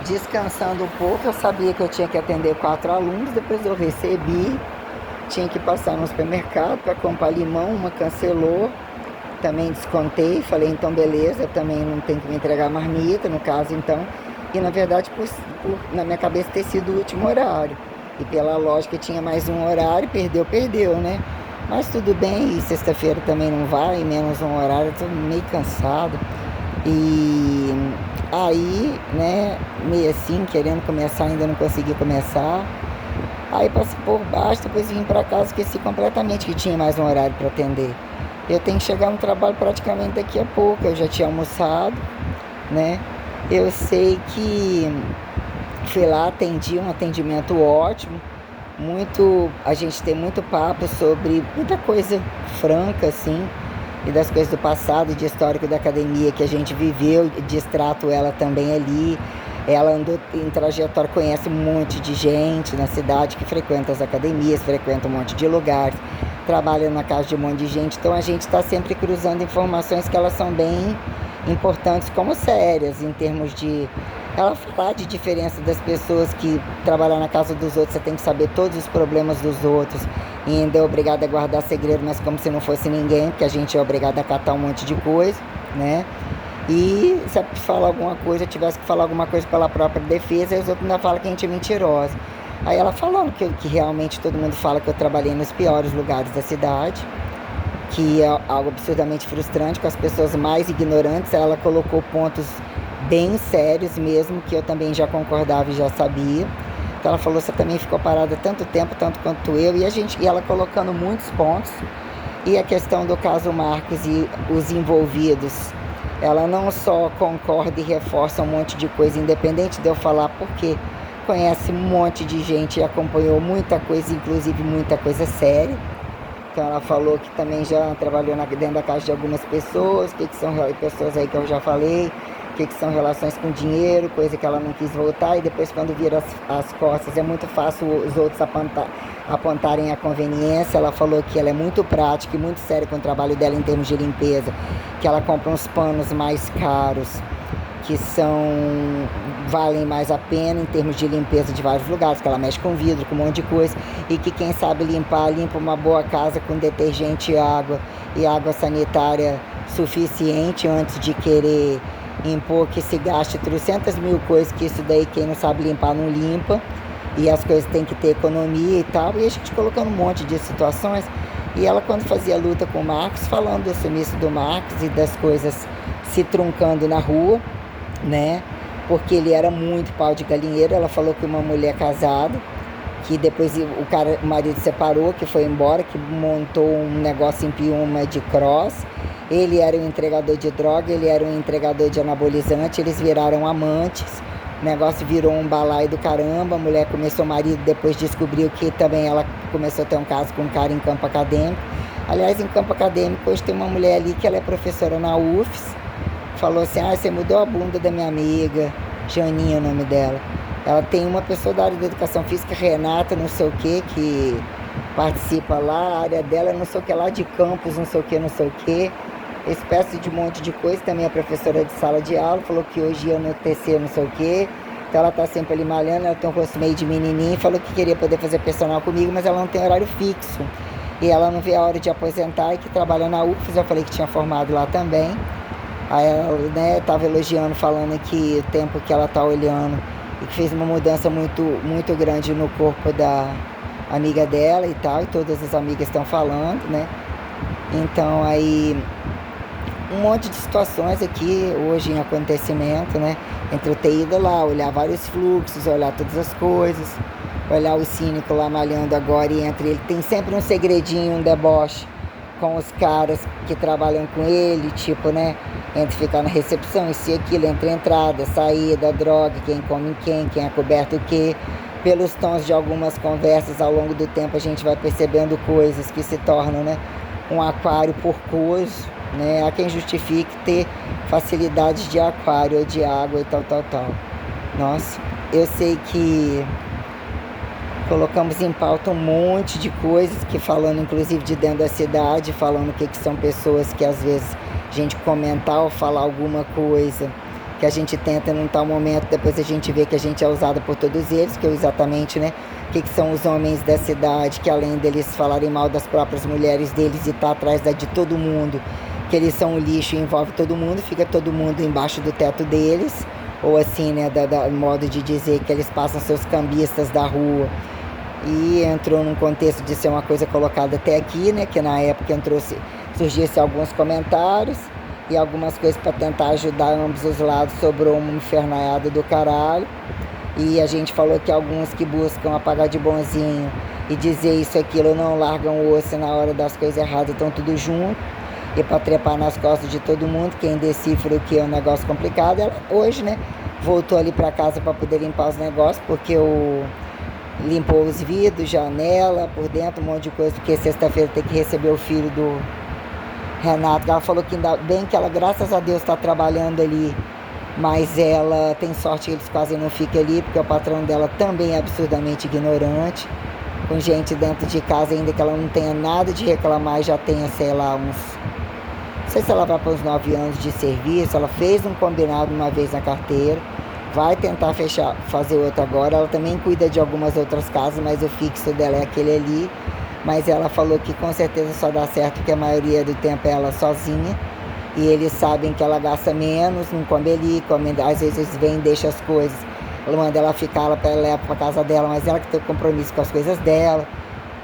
descansando um pouco. Eu sabia que eu tinha que atender 4 alunos, depois eu recebi, tinha que passar no supermercado para comprar limão, uma cancelou, também descontei, falei, então beleza, também não tem que me entregar marmita, no caso, então. E na verdade, na minha cabeça ter sido o último horário. E pela lógica tinha mais um horário, perdeu, né? Mas tudo bem, e sexta-feira também não vai, menos um horário, eu tô meio cansado. E aí, né, meio assim, querendo começar, ainda não consegui começar. Aí passei por baixo, depois vim pra casa, esqueci completamente que tinha mais um horário para atender. Eu tenho que chegar no trabalho praticamente daqui a pouco, eu já tinha almoçado, né? Eu sei que fui lá, atendi um atendimento ótimo, a gente tem muito papo sobre muita coisa franca, assim, e das coisas do passado, de histórico da academia que a gente viveu, distrato ela também ali. Ela andou em trajetória, conhece um monte de gente na cidade que frequenta as academias, frequenta um monte de lugares, trabalha na casa de um monte de gente, então a gente está sempre cruzando informações que elas são bem importantes como sérias, em termos de ela falar de diferença das pessoas que trabalham na casa dos outros, você tem que saber todos os problemas dos outros e ainda é obrigado a guardar segredo, mas como se não fosse ninguém, porque a gente é obrigado a catar um monte de coisa, né? E se falar alguma coisa, tivesse que falar alguma coisa pela própria defesa, e os outros ainda falam que a gente é mentirosa. Aí ela falando que realmente todo mundo fala que eu trabalhei nos piores lugares da cidade, que é algo absurdamente frustrante com as pessoas mais ignorantes. Ela colocou pontos bem sérios mesmo, que eu também já concordava e já sabia. Então ela falou, você também ficou parada tanto tempo, tanto quanto eu, e ela colocando muitos pontos. E a questão do caso Marcos e os envolvidos, ela não só concorda e reforça um monte de coisa, independente de eu falar, porque conhece um monte de gente e acompanhou muita coisa, inclusive muita coisa séria. Então ela falou que também já trabalhou dentro da casa de algumas pessoas, que são pessoas aí que eu já falei, que são relações com dinheiro, coisa que ela não quis voltar, e depois quando vira as costas é muito fácil os outros apontarem a conveniência. Ela falou que ela é muito prática e muito séria com o trabalho dela em termos de limpeza, que ela compra uns panos mais caros, que valem mais a pena em termos de limpeza de vários lugares, que ela mexe com vidro, com um monte de coisa, e que quem sabe limpa uma boa casa com detergente e água sanitária suficiente antes de querer impor que se gaste 300 mil coisas, que isso daí quem não sabe limpar não limpa, e as coisas têm que ter economia e tal, e a gente colocando um monte de situações. E ela, quando fazia luta com o Marcos, falando do sumiço do Marcos e das coisas se truncando na rua, né? Porque ele era muito pau de galinheiro. Ela falou que uma mulher casada, que depois o marido separou, que foi embora, que montou um negócio em Piúma de cross. Ele era um entregador de droga, ele era um entregador de anabolizante, eles viraram amantes. O negócio virou um balaio do caramba. A mulher começou, o marido depois descobriu que também ela começou a ter um caso com um cara em campo acadêmico. Aliás, em campo acadêmico, hoje tem uma mulher ali que ela é professora na UFES. Falou assim, você mudou a bunda da minha amiga, Janinha é o nome dela. Ela tem uma pessoa da área da educação física, Renata, não sei o que participa lá, a área dela não sei o que lá de campus, não sei o que. Espécie de um monte de coisa, também é professora de sala de aula, falou que hoje ia no TC não sei o que. Então ela tá sempre ali malhando, ela tem um rosto meio de menininha, falou que queria poder fazer personal comigo, mas ela não tem horário fixo. E ela não vê a hora de aposentar e que trabalha na UFES, eu falei que tinha formado lá também. Aí ela, né, tava elogiando, falando que o tempo que ela tá olhando e que fez uma mudança muito, muito grande no corpo da amiga dela e tal, e todas as amigas estão falando, né? Então aí um monte de situações aqui hoje em acontecimento, né? Entre eu ter ido lá, olhar vários fluxos, olhar todas as coisas, olhar o cínico lá malhando agora, e entre ele tem sempre um segredinho, um deboche com os caras que trabalham com ele, tipo, né? Entre ficar na recepção, isso e aquilo, entre entrada, saída, droga, quem come quem é coberto o quê. Pelos tons de algumas conversas ao longo do tempo a gente vai percebendo coisas que se tornam, né, um aquário porcoso, né? Há quem justifique ter facilidades de aquário ou de água e tal. Nossa, eu sei que colocamos em pauta um monte de coisas, que falando inclusive de dentro da cidade, falando que são pessoas que às vezes a gente comentar ou falar alguma coisa que que a gente tenta num tal momento, depois a gente vê que a gente é usada por todos eles, que é exatamente, né, o que são os homens da cidade, que além deles falarem mal das próprias mulheres deles e estar atrás de todo mundo, que eles são um lixo e envolve todo mundo, fica todo mundo embaixo do teto deles, ou assim, né, modo de dizer que eles passam seus cambistas da rua. E entrou num contexto de ser uma coisa colocada até aqui, né, que na época surgisse alguns comentários e algumas coisas para tentar ajudar ambos os lados, sobrou uma infernaiada do caralho. E a gente falou que alguns que buscam apagar de bonzinho e dizer isso e aquilo não largam o osso na hora das coisas erradas, estão tudo junto. E para trepar nas costas de todo mundo, quem decifra o que é um negócio complicado, ela hoje, né, voltou ali para casa para poder limpar os negócios, porque limpou os vidros, janela, por dentro, um monte de coisa, porque sexta-feira tem que receber o filho do Renato. Ela falou que ainda bem que ela, graças a Deus, está trabalhando ali, mas ela tem sorte que eles quase não ficam ali, porque o patrão dela também é absurdamente ignorante, com gente dentro de casa, ainda que ela não tenha nada de reclamar, já tenha, sei lá, não sei se ela vai para os 9 anos de serviço. Ela fez um combinado uma vez na carteira, vai tentar fazer outro agora. Ela também cuida de algumas outras casas, mas o fixo dela é aquele ali. Mas ela falou que com certeza só dá certo porque a maioria do tempo é ela sozinha. E eles sabem que ela gasta menos, não come ali, às vezes vem e deixa as coisas. Ela manda ela ficar, ela leva para casa dela, mas ela que tem compromisso com as coisas dela.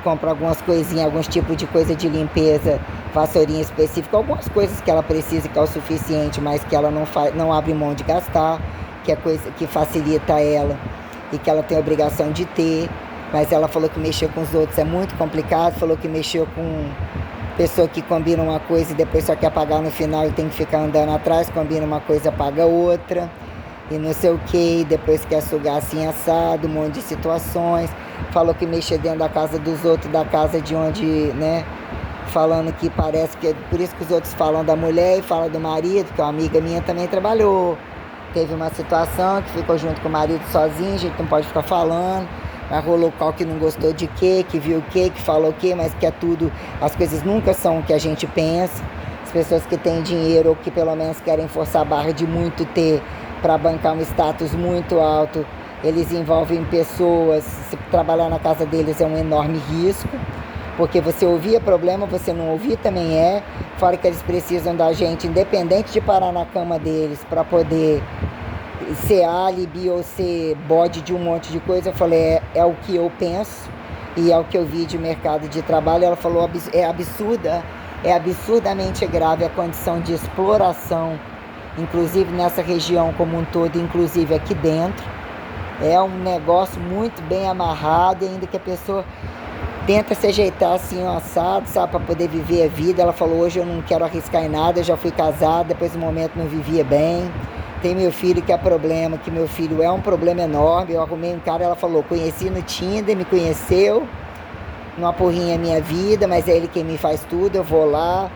Compra algumas coisinhas, alguns tipos de coisa de limpeza, vassourinha específica, algumas coisas que ela precisa, que é o suficiente, mas que ela não abre mão de gastar, que é coisa que facilita ela e que ela tem a obrigação de ter. Mas ela falou que mexer com os outros é muito complicado, falou que mexeu com pessoa que combina uma coisa e depois só quer pagar no final e tem que ficar andando atrás, combina uma coisa, paga outra, e não sei o que, depois quer sugar assim assado, um monte de situações. Falou que mexer dentro da casa dos outros, da casa de onde, né, falando que parece que é por isso que os outros falam da mulher e falam do marido, que uma amiga minha também trabalhou. Teve uma situação que ficou junto com o marido sozinho, a gente não pode ficar falando, mas rolou qual que não gostou de quê, que viu o quê, que falou o quê, mas que é tudo, as coisas nunca são o que a gente pensa. As pessoas que têm dinheiro ou que pelo menos querem forçar a barra de muito ter para bancar um status muito alto, eles envolvem pessoas. Se trabalhar na casa deles é um enorme risco, porque você ouvir é problema, você não ouvir também é. Fora que eles precisam da gente, independente de parar na cama deles, para poder ser álibi ou ser bode de um monte de coisa. Eu falei, é o que eu penso e é o que eu vi de mercado de trabalho. Ela falou, é absurdamente grave a condição de exploração, inclusive nessa região como um todo, inclusive aqui dentro. É um negócio muito bem amarrado, ainda que a pessoa tenta se ajeitar assim, um assado, sabe, para poder viver a vida. Ela falou, hoje eu não quero arriscar em nada, eu já fui casada, depois do momento não vivia bem. Tem meu filho que é problema, que meu filho é um problema enorme. Eu arrumei um cara, ela falou, conheci no Tinder, me conheceu, numa porrinha minha vida, mas é ele quem me faz tudo, eu vou lá.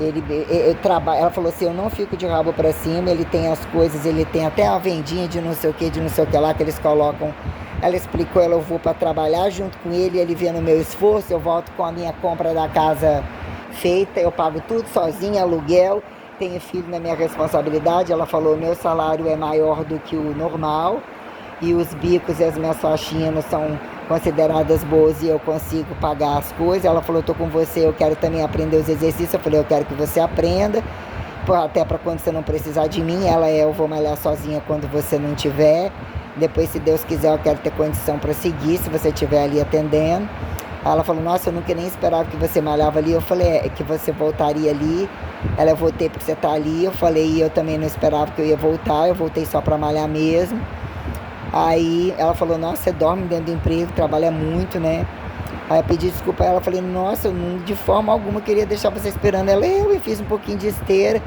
Eu trabalho. Ela falou assim, eu não fico de rabo para cima, ele tem as coisas, ele tem até a vendinha de não sei o que lá, que eles colocam. Ela explicou, eu vou para trabalhar junto com ele vendo o meu esforço, eu volto com a minha compra da casa feita, eu pago tudo sozinha, aluguel, tenho filho na minha responsabilidade. Ela falou, meu salário é maior do que o normal e os bicos e as minhas faxinas são consideradas boas e eu consigo pagar as coisas. Ela falou, tô com você, eu quero também aprender os exercícios. Eu falei, eu quero que você aprenda, até para quando você não precisar de mim. Eu vou malhar sozinha quando você não tiver. Depois, se Deus quiser, eu quero ter condição para seguir, se você estiver ali atendendo. Ela falou, nossa, eu nunca nem esperava que você malhava ali. Eu falei, que você voltaria ali. Ela, eu voltei porque você tá ali. Eu falei, eu também não esperava que eu ia voltar, eu voltei só para malhar mesmo. Aí ela falou, nossa, você dorme dentro do emprego, trabalha muito, né? Aí eu pedi desculpa a ela, falei, nossa, eu não, de forma alguma queria deixar você esperando. Ela, eu fiz um pouquinho de esteira,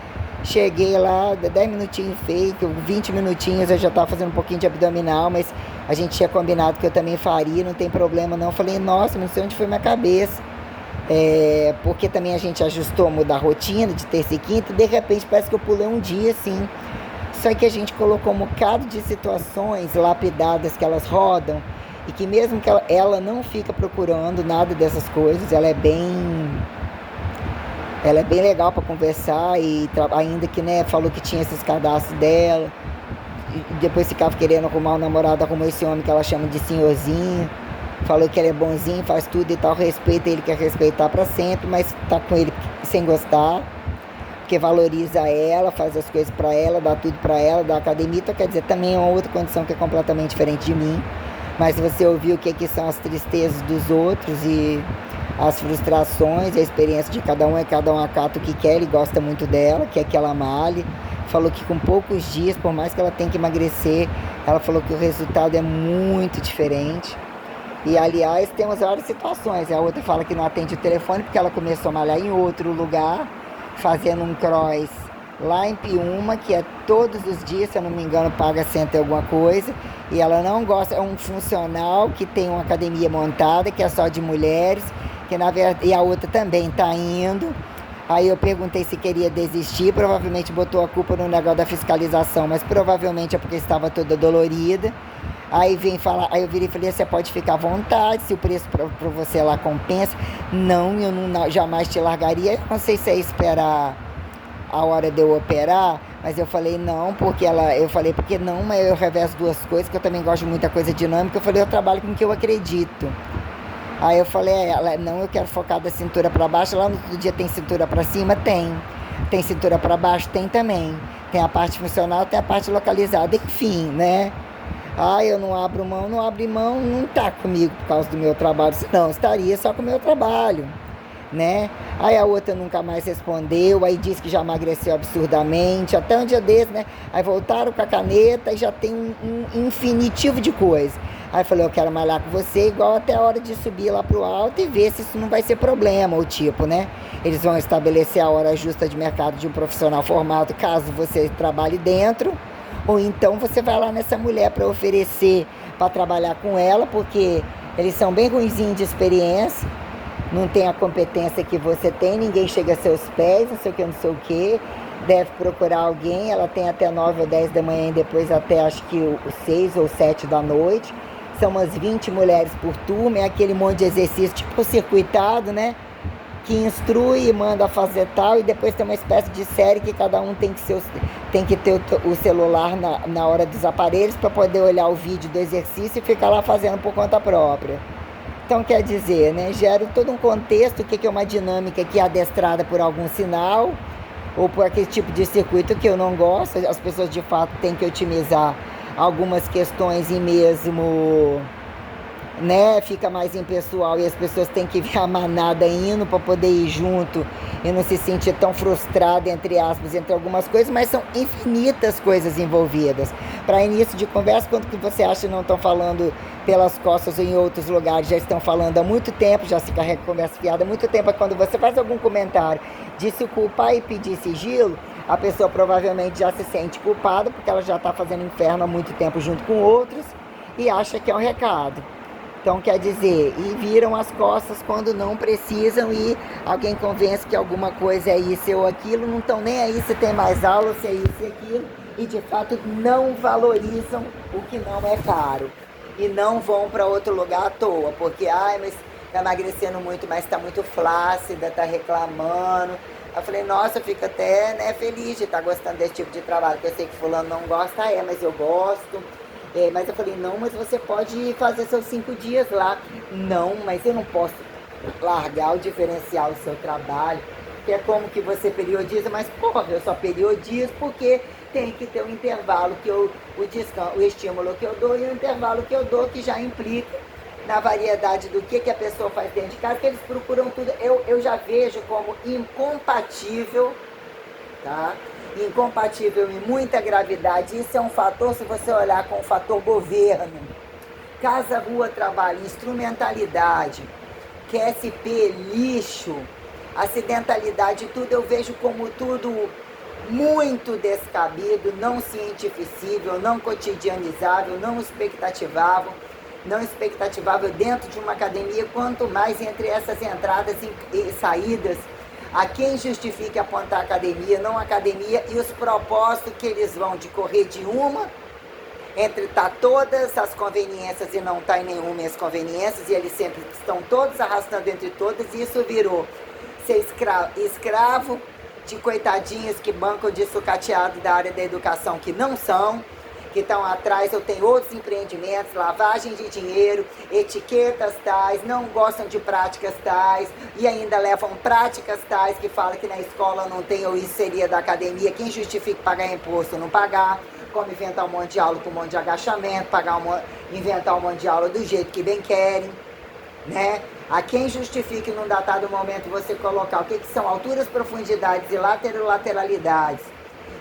cheguei lá, 10 minutinhos fake, 20 minutinhos eu já tava fazendo um pouquinho de abdominal, mas a gente tinha combinado que eu também faria, não tem problema não. Eu falei, nossa, não sei onde foi minha cabeça. Porque também a gente ajustou, mudar a rotina de terça e quinta, de repente parece que eu pulei um dia assim. Só que a gente colocou um bocado de situações lapidadas que elas rodam e que mesmo que ela não fica procurando nada dessas coisas, ela é bem legal para conversar e ainda que, né, falou que tinha esses cadastros dela, depois ficava querendo arrumar um namorado, arrumou esse homem que ela chama de senhorzinho, falou que ele é bonzinho, faz tudo e tal, respeita ele, quer respeitar pra sempre, mas tá com ele sem gostar, porque valoriza ela, faz as coisas pra ela, dá tudo pra ela, dá academia, então quer dizer, também é uma outra condição que é completamente diferente de mim. Mas se você ouvir o que são as tristezas dos outros e as frustrações, a experiência de cada um acata o que quer, ele gosta muito dela, quer que ela male. Falou que com poucos dias, por mais que ela tenha que emagrecer, ela falou que o resultado é muito diferente. E aliás, temos várias situações. A outra fala que não atende o telefone porque ela começou a malhar em outro lugar, fazendo um cross lá em Piúma, que é todos os dias, se eu não me engano, paga 100 e alguma coisa. E ela não gosta, é um funcional que tem uma academia montada, que é só de mulheres, que na verdade, e a outra também está indo. Aí eu perguntei se queria desistir, provavelmente botou a culpa no negócio da fiscalização, mas provavelmente é porque estava toda dolorida. Aí vem falar, aí eu virei e falei, você pode ficar à vontade, se o preço para você lá compensa. Não, eu não, jamais te largaria. Eu não sei se é esperar a hora de eu operar, mas eu falei não, porque não, mas eu reverso duas coisas, que eu também gosto de muita coisa dinâmica. Eu falei, eu trabalho com o que eu acredito. Aí eu falei a ela, não, eu quero focar da cintura para baixo. Lá no outro dia tem cintura para cima? Tem. Tem cintura para baixo? Tem também. Tem a parte funcional, tem a parte localizada, enfim, né? Ah, eu não abro mão, não tá comigo por causa do meu trabalho, senão estaria só com o meu trabalho, né? Aí a outra nunca mais respondeu, aí disse que já emagreceu absurdamente, até um dia desse, né? Aí voltaram com a caneta e já tem um infinitivo de coisa. Aí eu falei, eu quero malhar com você, igual até a hora de subir lá pro alto e ver se isso não vai ser problema, o tipo, né? Eles vão estabelecer a hora justa de mercado de um profissional formado, caso você trabalhe dentro, ou então você vai lá nessa mulher para oferecer para trabalhar com ela, porque eles são bem ruinzinhos de experiência, não tem a competência que você tem, ninguém chega a seus pés, não sei o que, deve procurar alguém, ela tem até 9 ou 10 da manhã e depois até acho que 6 ou 7 da noite, são umas 20 mulheres por turma, é aquele monte de exercício tipo circuitado, né? Que instrui e manda fazer tal, e depois tem uma espécie de série que cada um tem que ter o celular na hora dos aparelhos para poder olhar o vídeo do exercício e ficar lá fazendo por conta própria. Então, quer dizer, né, gera todo um contexto, o que é uma dinâmica que é adestrada por algum sinal ou por aquele tipo de circuito que eu não gosto. As pessoas de fato têm que otimizar algumas questões e mesmo, né, fica mais impessoal e as pessoas têm que ver a manada indo para poder ir junto e não se sentir tão frustrada, entre aspas, entre algumas coisas, mas são infinitas coisas envolvidas. Para início de conversa, quando que você acha que não estão falando pelas costas ou em outros lugares, já estão falando há muito tempo, já se carrega conversa fiada há muito tempo, é quando você faz algum comentário de se culpar e pedir sigilo, a pessoa provavelmente já se sente culpada, porque ela já está fazendo inferno há muito tempo junto com outros e acha que é um recado. Então, quer dizer, e viram as costas quando não precisam e alguém convence que alguma coisa é isso ou aquilo, não estão nem aí se tem mais aula, se é isso e aquilo, e de fato não valorizam o que não é caro. E não vão para outro lugar à toa, porque, mas está emagrecendo muito, mas está muito flácida, está reclamando. Eu falei, nossa, eu fico até, né, feliz de estar gostando desse tipo de trabalho, porque eu sei que fulano não gosta, mas eu gosto. Mas eu falei, não, mas você pode fazer seus 5 dias lá. Não, mas eu não posso largar o diferencial do seu trabalho, que é como que você periodiza, mas porra, eu só periodizo porque tem que ter um intervalo, o estímulo que eu dou e o intervalo que eu dou, que já implica na variedade do que a pessoa faz dentro de casa, que eles procuram tudo, eu já vejo como incompatível, tá? Incompatível em muita gravidade. Isso é um fator, se você olhar com o fator governo, casa, rua, trabalho, instrumentalidade, QSP, lixo, acidentalidade, tudo eu vejo como tudo muito descabido, não cientificível, não cotidianizável, não expectativável dentro de uma academia, quanto mais entre essas entradas e saídas. A quem justifique apontar a academia, não a academia, e os propósitos que eles vão de correr de uma, entre todas as conveniências e não em nenhuma as conveniências, e eles sempre estão todos arrastando entre todas, e isso virou ser escravo de coitadinhos que bancam de sucateado da área da educação, que não são, que estão atrás, ou tem outros empreendimentos, lavagem de dinheiro, etiquetas tais, não gostam de práticas tais, e ainda levam práticas tais que falam que na escola não tem, ou isso seria da academia. Quem justifica pagar imposto não pagar, como inventar um monte de aula com um monte de agachamento, inventar um monte de aula do jeito que bem querem, né? A quem justifique num datado momento você colocar o que são alturas, profundidades e lateralidades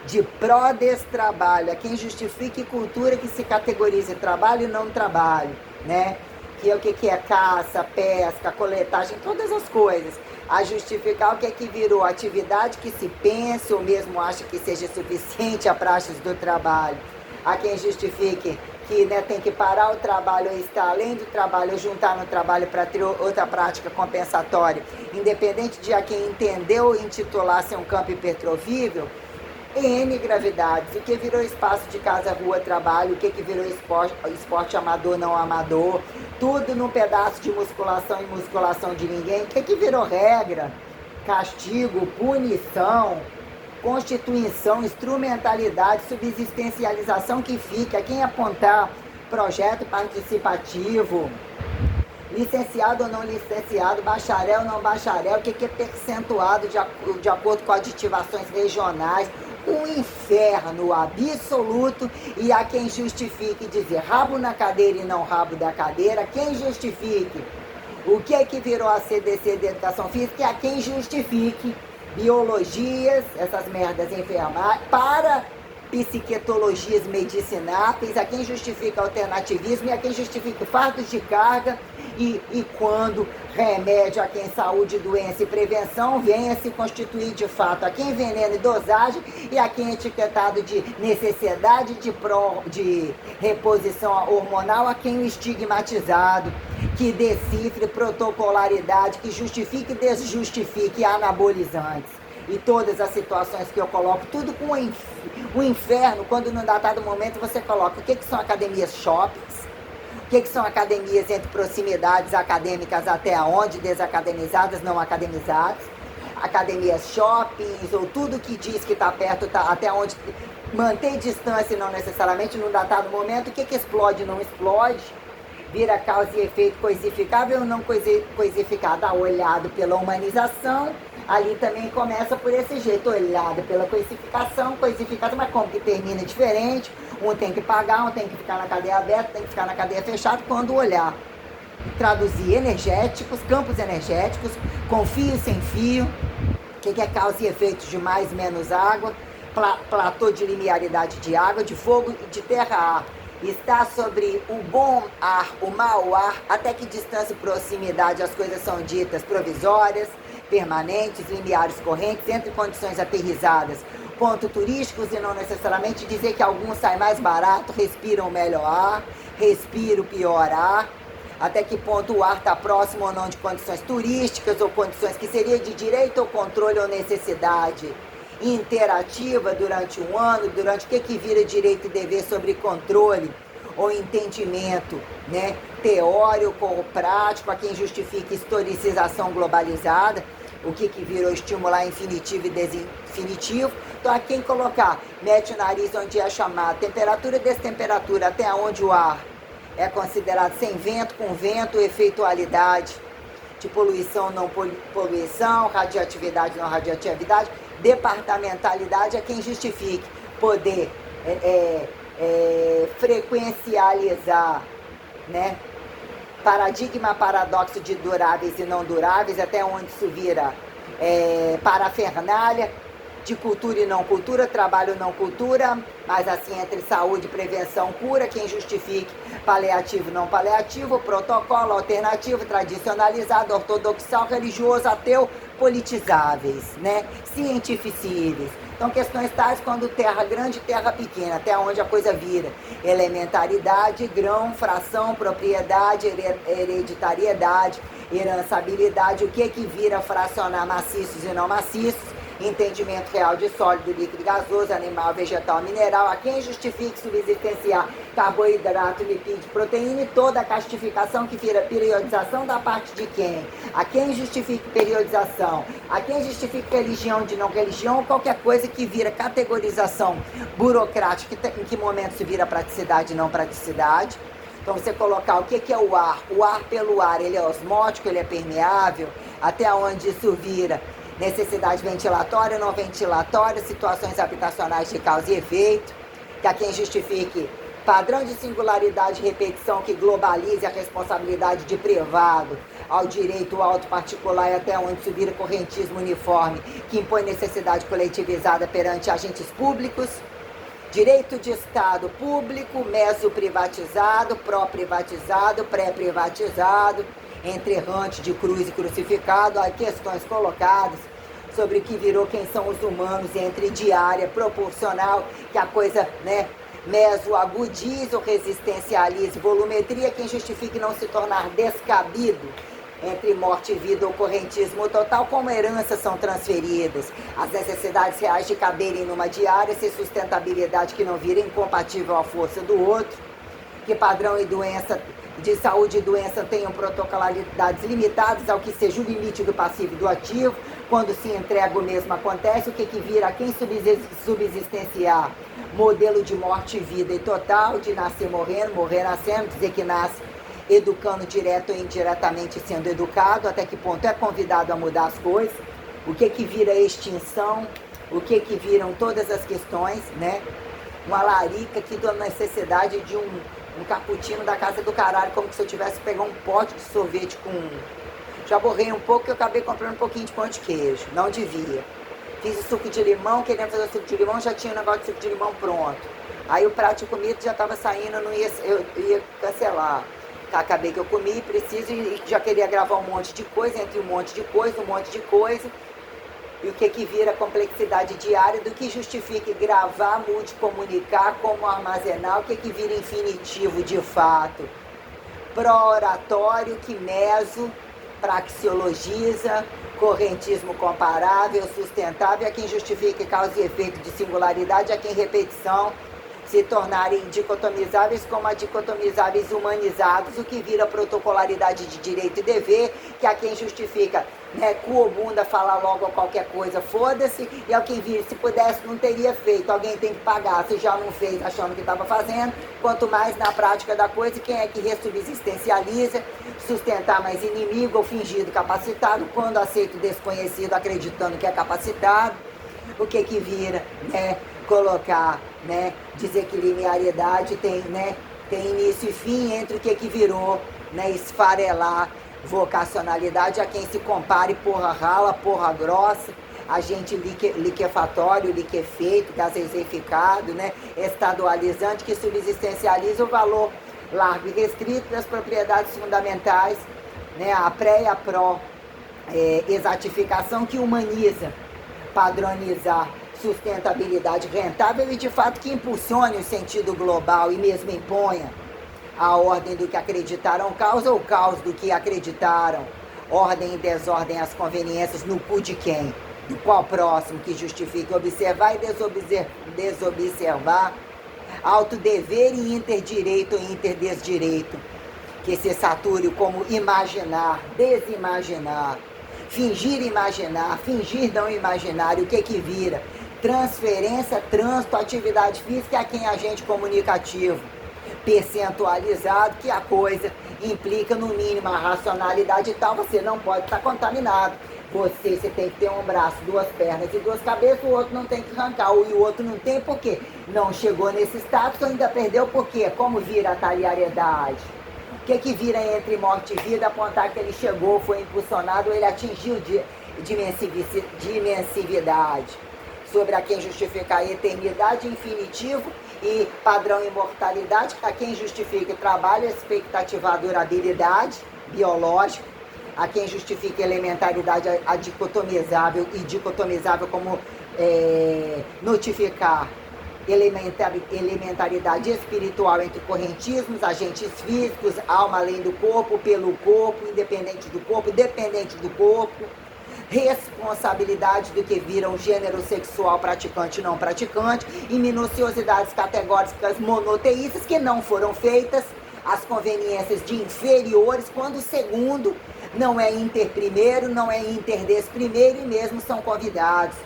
de pró desse trabalho, a quem justifique cultura que se categorize trabalho e não trabalho, né? Que é o que é caça, pesca, coletagem, todas as coisas. A justificar o que virou atividade que se pensa ou mesmo acha que seja suficiente a praxis do trabalho. A quem justifique que, né, tem que parar o trabalho ou estar além do trabalho ou juntar no trabalho para ter outra prática compensatória, independente de a quem entendeu ou intitular ser um campo hipertrofível, N gravidades, o que virou espaço de casa, rua, trabalho, o que virou esporte amador, não amador, tudo num pedaço de musculação e musculação de ninguém, o que virou regra, castigo, punição, constituição, instrumentalidade, subsistencialização que fica, quem apontar projeto participativo, licenciado ou não licenciado, bacharel ou não bacharel, o que é percentuado de acordo com aditivações regionais, um inferno absoluto. E há quem justifique dizer rabo na cadeira e não rabo da cadeira, quem justifique o que virou a CDC de Educação Física, e há quem justifique biologias, essas merdas enfermais, para psiquetologias medicinais, a quem justifica alternativismo e a quem justifica fardos de carga e quando remédio a quem saúde, doença e prevenção venha se constituir de fato a quem veneno e dosagem e a quem etiquetado de necessidade de reposição hormonal, a quem o estigmatizado, que decifre protocolaridade, que justifique e desjustifique anabolizantes. E todas as situações que eu coloco, tudo com o inferno, quando num datado momento você coloca o que são academias shoppings, o que são academias entre proximidades acadêmicas até onde, desacademizadas, não academizadas, academias shoppings, ou tudo que diz que está perto, tá, até onde mantém distância e não necessariamente num datado momento, o que explode não explode, vira causa e efeito coisificável ou não coisificado, olhado pela humanização. Ali também começa por esse jeito, olhado pela coisificação, mas como que termina diferente, um tem que pagar, um tem que ficar na cadeia aberta, tem que ficar na cadeia fechada, quando olhar, traduzir energéticos, campos energéticos, com fio sem fio, o que é causa e efeito de mais menos água, platô de linearidade de água, de fogo e de terra-ar. Está sobre o bom ar, o mau ar, até que distância e proximidade as coisas são ditas provisórias, permanentes, lineares correntes, entre condições aterrizadas, pontos turísticos e não necessariamente dizer que alguns saem mais barato, respiram o melhor ar, respira o pior ar, até que ponto o ar está próximo ou não de condições turísticas ou condições que seria de direito ou controle ou necessidade interativa durante um ano, durante o que vira direito e dever sobre controle ou entendimento, né, teórico ou prático, a quem justifica historicização globalizada, o que virou estimular infinitivo e desinfinitivo. Então, a quem colocar, mete o nariz onde é chamado, temperatura e destemperatura, até onde o ar é considerado sem vento, com vento, efeitualidade, de poluição, não poluição, radioatividade, não radioatividade, departamentalidade, a quem justifique poder frequencializar, né? Paradigma, paradoxo de duráveis e não duráveis, até onde isso vira parafernália, de cultura e não cultura, trabalho não cultura, mas assim entre saúde, prevenção, cura, quem justifique paliativo, não paliativo, protocolo, alternativo, tradicionalizado, ortodoxal, religioso, ateu, politizáveis, né? Cientificíveis. Então, questões tais quando terra grande e terra pequena, até onde a coisa vira elementaridade, grão, fração, propriedade, hereditariedade, herançabilidade, o que vira fracionar maciços e não maciços, entendimento real de sólido, líquido, gasoso, animal, vegetal, mineral, a quem justifique subsistenciar carboidrato, lipídio, proteína e toda a castificação que vira periodização da parte de quem? A quem justifique periodização, a quem justifique religião de não religião, ou qualquer coisa que vira categorização burocrática, em que momento se vira praticidade e não praticidade. Então você colocar o que é o ar pelo ar, ele é osmótico, ele é permeável, até onde isso vira necessidade ventilatória, não ventilatória, situações habitacionais de causa e efeito, que a quem justifique padrão de singularidade e repetição que globalize a responsabilidade de privado ao direito alto particular e até onde isso vira correntismo uniforme, que impõe necessidade coletivizada perante agentes públicos, direito de Estado público, meso-privatizado, pró-privatizado, pré-privatizado, entre errante de cruz e crucificado, há questões colocadas sobre o que virou quem são os humanos entre diária, proporcional, que a coisa, né, meso agudiza ou resistencializa volumetria, quem justifique não se tornar descabido entre morte e vida ou correntismo total, como heranças são transferidas, as necessidades reais de caberem numa diária, sem sustentabilidade que não vira incompatível à força do outro, que padrão e doença de saúde e doença tenham protocolaridades limitadas ao que seja o limite do passivo e do ativo, quando se entrega o mesmo acontece, o que vira a quem subsistenciar modelo de morte e vida e total, de nascer morrendo, morrer nascendo, dizer que nasce educando direto ou indiretamente sendo educado, até que ponto é convidado a mudar as coisas, o que vira extinção, o que viram todas as questões, né? Uma larica aqui da necessidade de um cappuccino da casa do caralho, como se eu tivesse pegado um pote de sorvete com... Já borrei um pouco que eu acabei comprando um pouquinho de pão de queijo, não devia. Fiz o suco de limão, querendo fazer o suco de limão, já tinha o negócio de suco de limão pronto. Aí o prato de comida já estava saindo, eu ia cancelar. Acabei que eu comi, preciso, e já queria gravar um monte de coisa, entre um monte de coisa. E o que vira complexidade diária, do que justifique gravar, multicomunicar, como armazenar, o que vira infinitivo de fato. Pró-oratório, que meso, praxeologiza, correntismo comparável, sustentável, a quem justifique causa e efeito de singularidade, a quem repetição se tornarem dicotomizáveis como a dicotomizáveis humanizados, o que vira protocolaridade de direito e dever, que a quem justifica, né, cu ou bunda, falar logo ou qualquer coisa, foda-se, e ao quem vira, se pudesse, não teria feito, alguém tem que pagar, se já não fez, achando que estava fazendo, quanto mais na prática da coisa, quem é que ressubsistencializa, sustentar mais inimigo ou fingido capacitado, quando aceita o desconhecido, acreditando que é capacitado, o que vira, né, colocar, né, dizer que linearidade tem, né, tem início e fim entre o que virou, né, esfarelar vocacionalidade a quem se compare porra rala, porra grossa, agente liquefatório, liquefeito, gaseificado, né, estadualizante, que subsistencializa o valor largo e restrito das propriedades fundamentais, né, a pré e a pró exatificação, que humaniza, padronizar sustentabilidade rentável e de fato que impulsione o sentido global e mesmo imponha a ordem do que acreditaram causa ou caos do que acreditaram, ordem e desordem as conveniências no cu de quem? Do qual próximo que justifique observar e desobservar, autodever e interdireito ou interdesdireito, que se sature como imaginar, desimaginar, fingir imaginar, fingir não imaginar, o que vira? Transferência, trânsito, atividade física a quem agente comunicativo, percentualizado, que a coisa implica no mínimo a racionalidade tal, você não pode estar contaminado. Você tem que ter um braço, duas pernas e duas cabeças, o outro não tem que arrancar, e o outro não tem porque não chegou nesse status, ainda perdeu porque como vira a talhariedade? O que vira entre morte e vida, apontar que ele chegou, foi impulsionado, ele atingiu dimensividade, sobre a quem justifica a eternidade, infinitivo e padrão imortalidade, a quem justifica trabalho, expectativa, durabilidade biológica, a quem justifica elementaridade, a dicotomizável e dicotomizável como notificar elementaridade espiritual entre correntismos, agentes físicos, alma além do corpo, pelo corpo, independente do corpo, dependente do corpo, responsabilidade do que vira um gênero sexual praticante e não praticante, e minuciosidades categóricas monoteístas que não foram feitas, as conveniências de inferiores, quando o segundo não é interprimeiro, não é interdesprimeiro e mesmo são convidados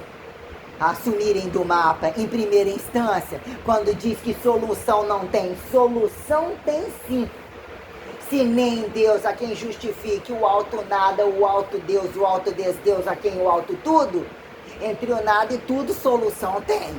a assumirem do mapa em primeira instância, quando diz que solução não tem. Solução tem sim. Se nem Deus a quem justifique o alto nada, o alto Deus, o alto desdeus a quem o alto tudo, entre o nada e tudo solução tem.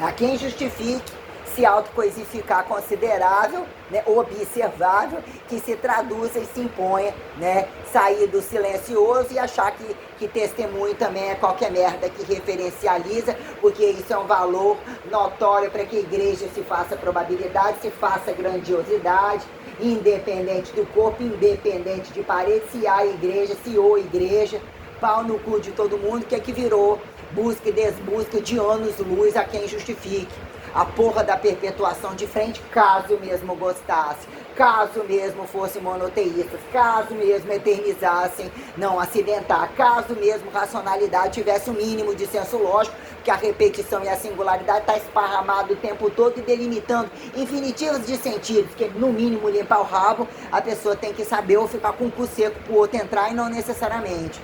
A quem justifique se autocoisificar considerável, né, observável, que se traduza e se imponha, né, sair do silencioso e achar que testemunho também é qualquer merda que referencializa, porque isso é um valor notório para que a igreja se faça probabilidade, se faça grandiosidade, independente do corpo, independente de parede, se há igreja, se ou igreja, pau no cu de todo mundo, que é que virou busca e desbusca de anos-luz a quem justifique a porra da perpetuação de frente, caso mesmo gostasse, caso mesmo fossem monoteístas, caso mesmo eternizassem não acidentar, caso mesmo racionalidade tivesse o mínimo de senso lógico, que a repetição e a singularidade está esparramado o tempo todo e delimitando infinitivos de sentidos, que no mínimo limpar o rabo, a pessoa tem que saber ou ficar com o cu seco para o outro entrar e não necessariamente.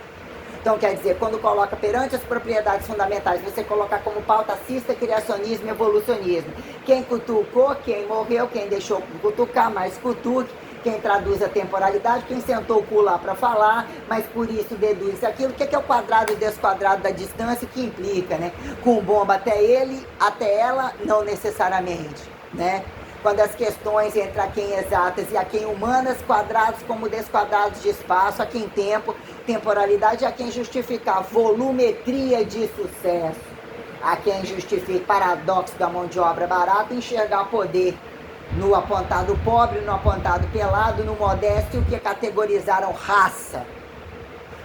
Então, quer dizer, quando coloca perante as propriedades fundamentais, você coloca como pauta cista, criacionismo e evolucionismo. Quem cutucou, quem morreu, quem deixou cutucar, mais cutuque, quem traduz a temporalidade, quem sentou o cu lá para falar, mas por isso deduz aquilo. O que é o quadrado e desquadrado da distância que implica, né? Com bomba até ele, até ela, não necessariamente, né? Quando as questões entre a quem exatas e a quem humanas, quadrados como desquadrados de espaço, a quem tempo, temporalidade, a quem justificar volumetria de sucesso, a quem justifica paradoxo da mão de obra barata, enxergar poder no apontado pobre, no apontado pelado, no modesto, o que categorizaram raça.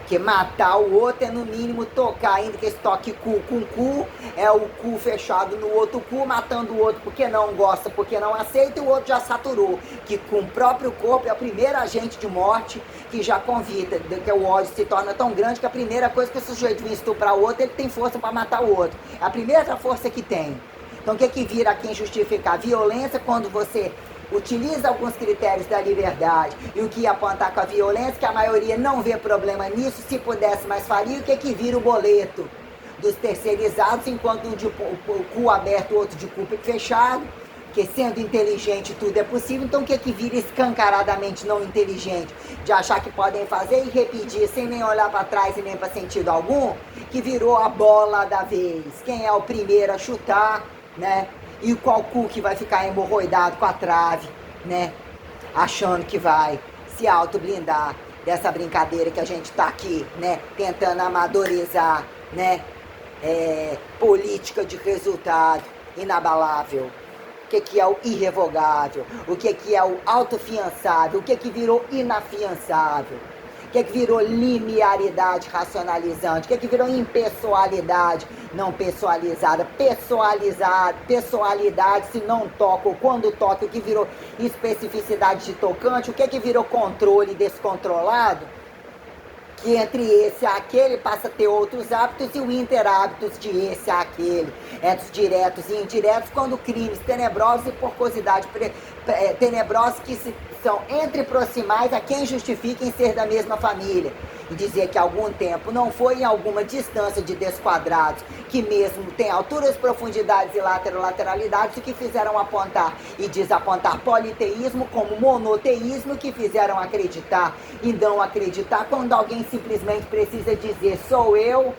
Que matar o outro é no mínimo tocar, ainda que esse toque cu com cu, é o cu fechado no outro cu, matando o outro porque não gosta, porque não aceita, e o outro já saturou, que com o próprio corpo é o primeiro agente de morte que já convida, que o ódio se torna tão grande que a primeira coisa que o sujeito vem estuprar o outro, ele tem força para matar o outro, é a primeira força que tem. Então o que vira a quem justificar? Violência quando você utiliza alguns critérios da liberdade e o que ia apontar com a violência, que a maioria não vê problema nisso, se pudesse mais faria, o que vira o boleto dos terceirizados, enquanto um de cu aberto, o outro de cu fechado, porque sendo inteligente tudo é possível. Então o que vira escancaradamente não inteligente, de achar que podem fazer e repetir sem nem olhar para trás e nem para sentido algum, que virou a bola da vez, quem é o primeiro a chutar, né? E qual cu que vai ficar hemorroidado com a trave, né? Achando que vai se auto-blindar dessa brincadeira que a gente tá aqui, né? Tentando amadorizar, né? Política de resultado inabalável. O que é o irrevogável? O que é o autofiançável? O que virou inafiançável? O que virou linearidade racionalizante? O que virou impessoalidade não pessoalizada? Pessoalidade se não toca, ou quando toca, o que virou especificidade de tocante? O que virou controle descontrolado? Que entre esse e aquele passa a ter outros hábitos e o interhábitos de esse a aquele, entre os diretos e indiretos, quando crimes tenebrosos e porcosidade tenebrosos que são entre proximais a quem justifiquem ser da mesma família. E dizer que algum tempo não foi em alguma distância de desquadrados, que mesmo tem alturas, profundidades e lateralidades, o que fizeram apontar e desapontar politeísmo como monoteísmo, que fizeram acreditar e não acreditar quando alguém simplesmente precisa dizer sou eu,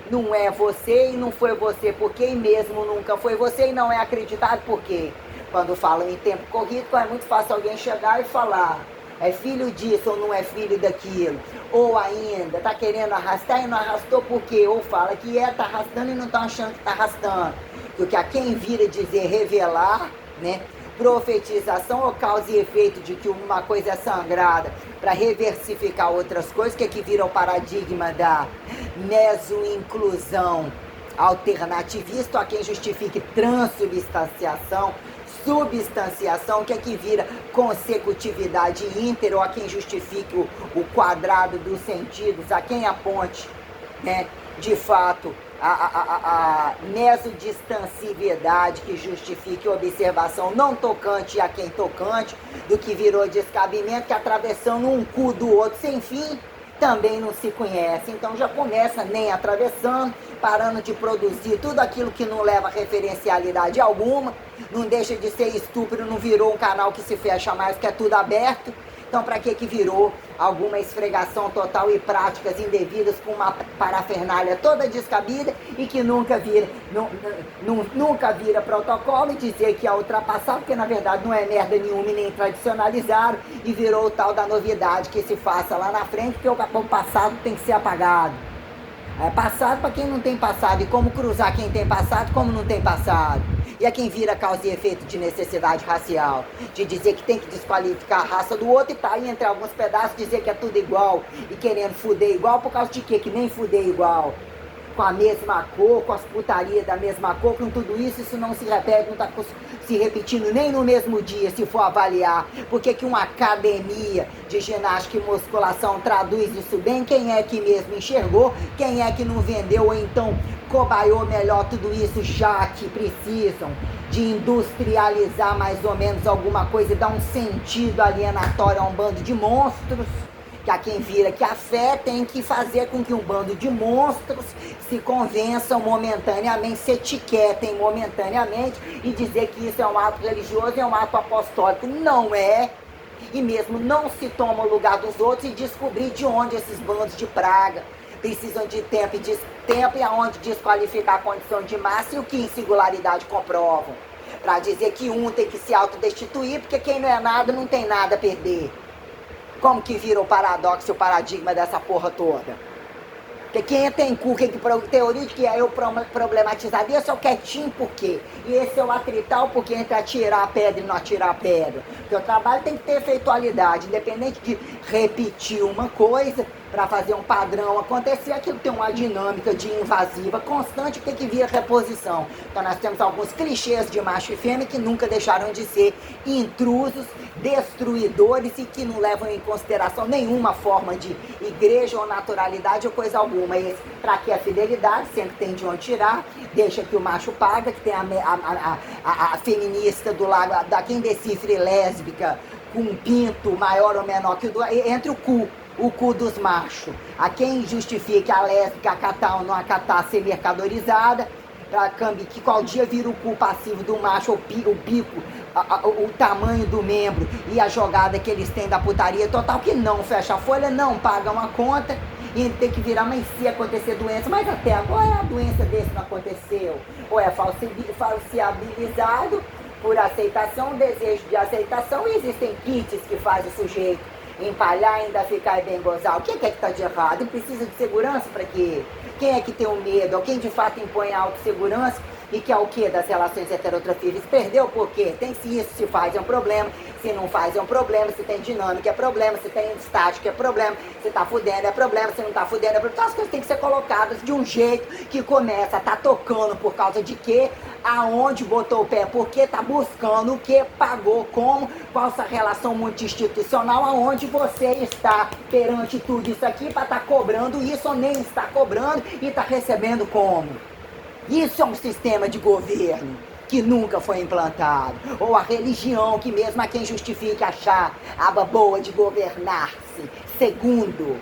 não é você e não foi você porque e mesmo nunca foi você e não é acreditado porque quando falam em tempo corrido, é muito fácil alguém chegar e falar é filho disso ou não é filho daquilo, ou ainda tá querendo arrastar e não arrastou por quê, ou fala que tá arrastando e não tá achando que tá arrastando, porque a quem vira dizer revelar, né, profetização ou causa e efeito de que uma coisa é sangrada para reversificar outras coisas, que vira o paradigma da meso-inclusão alternativista, a quem justifique transubstanciação, substanciação, que vira consecutividade ínter, ou a quem justifique o quadrado dos sentidos, a quem aponte né, de fato, a mesodistancividade que justifique a observação não tocante a quem tocante, do que virou descabimento, que atravessando um cu do outro sem fim, também não se conhece. Então já começa nem atravessando, parando de produzir tudo aquilo que não leva referencialidade alguma, não deixa de ser estúpido, não virou um canal que se fecha mais, que é tudo aberto. Então, para que virou alguma esfregação total e práticas indevidas com uma parafernália toda descabida e que nunca vira protocolo, e dizer que é ultrapassado, porque na verdade não é merda nenhuma e nem tradicionalizaram, e virou o tal da novidade que se faça lá na frente, porque o passado tem que ser apagado. É passado para quem não tem passado, e como cruzar quem tem passado, como não tem passado. E é quem vira causa e efeito de necessidade racial, de dizer que tem que desqualificar a raça do outro e tá aí entre alguns pedaços dizer que é tudo igual e querendo fuder igual por causa de quê? Que nem fuder igual. Com a mesma cor, com as putarias da mesma cor, com tudo isso, isso não se repete, não está se repetindo nem no mesmo dia, se for avaliar. Por que uma academia de ginástica e musculação traduz isso bem? Quem é que mesmo enxergou? Quem é que não vendeu ou então cobaiou melhor tudo isso, já que precisam de industrializar mais ou menos alguma coisa e dar um sentido alienatório a um bando de monstros? Que a quem vira que a fé tem que fazer com que um bando de monstros se convençam momentaneamente, se etiquetem momentaneamente e dizer que isso é um ato religioso e é um ato apostólico. Não é. E mesmo não se toma o lugar dos outros e descobrir de onde esses bandos de praga precisam de tempo e aonde desqualificar a condição de massa e o que em singularidade comprovam. Para dizer que um tem que se autodestituir, porque quem não é nada não tem nada a perder. Como que vira o paradoxo e o paradigma dessa porra toda? Porque quem tem cu, quem que teoria de que é eu problematizar, esse é o quietinho por quê? E esse é o atrital porque entre atirar a pedra e não atirar a pedra. Porque o trabalho tem que ter efeitualidade, independente de repetir uma coisa para fazer um padrão acontecer, aquilo tem uma dinâmica de invasiva constante, tem que vir a reposição. Então nós temos alguns clichês de macho e fêmea que nunca deixaram de ser intrusos, destruidores e que não levam em consideração nenhuma forma de igreja ou naturalidade ou coisa alguma. Para que a fidelidade sempre tem de onde tirar, deixa que o macho paga, que tem a feminista do lado, da quem decifre lésbica com um pinto maior ou menor que o do, entre o cu dos machos. A quem justifique a lésbica acatar ou não acatar ser mercadorizada, que qual dia vira o cu passivo do macho, o bico, o tamanho do membro e a jogada que eles têm da putaria total, que não fecha a folha, não pagam a conta e tem que virar, mas se acontecer doença, mas até agora a doença desse não aconteceu, ou é falsibilizado por aceitação, desejo de aceitação, e existem kits que fazem o sujeito empalhar, ainda ficar bem gozar. O que é que está de errado? E precisa de segurança para quê? Quem é que tem o medo? Ou quem de fato impõe a autossegurança e que é o que das relações heterotrofílicas? Perdeu por quê? Tem se isso se faz é um problema, se não faz é um problema, se tem dinâmica é problema, se tem estática é problema, se tá fudendo é problema, se não tá fudendo é problema. Então as coisas têm que ser colocadas de um jeito que começa a tá tocando por causa de quê? Aonde botou o pé, por que tá buscando, o que pagou, como, qual essa relação multi-institucional, aonde você está perante tudo isso aqui para estar cobrando isso ou nem está cobrando e está recebendo como. Isso é um sistema de governo que nunca foi implantado. Ou a religião, que mesmo a quem justifique achar aba boa de governar-se, segundo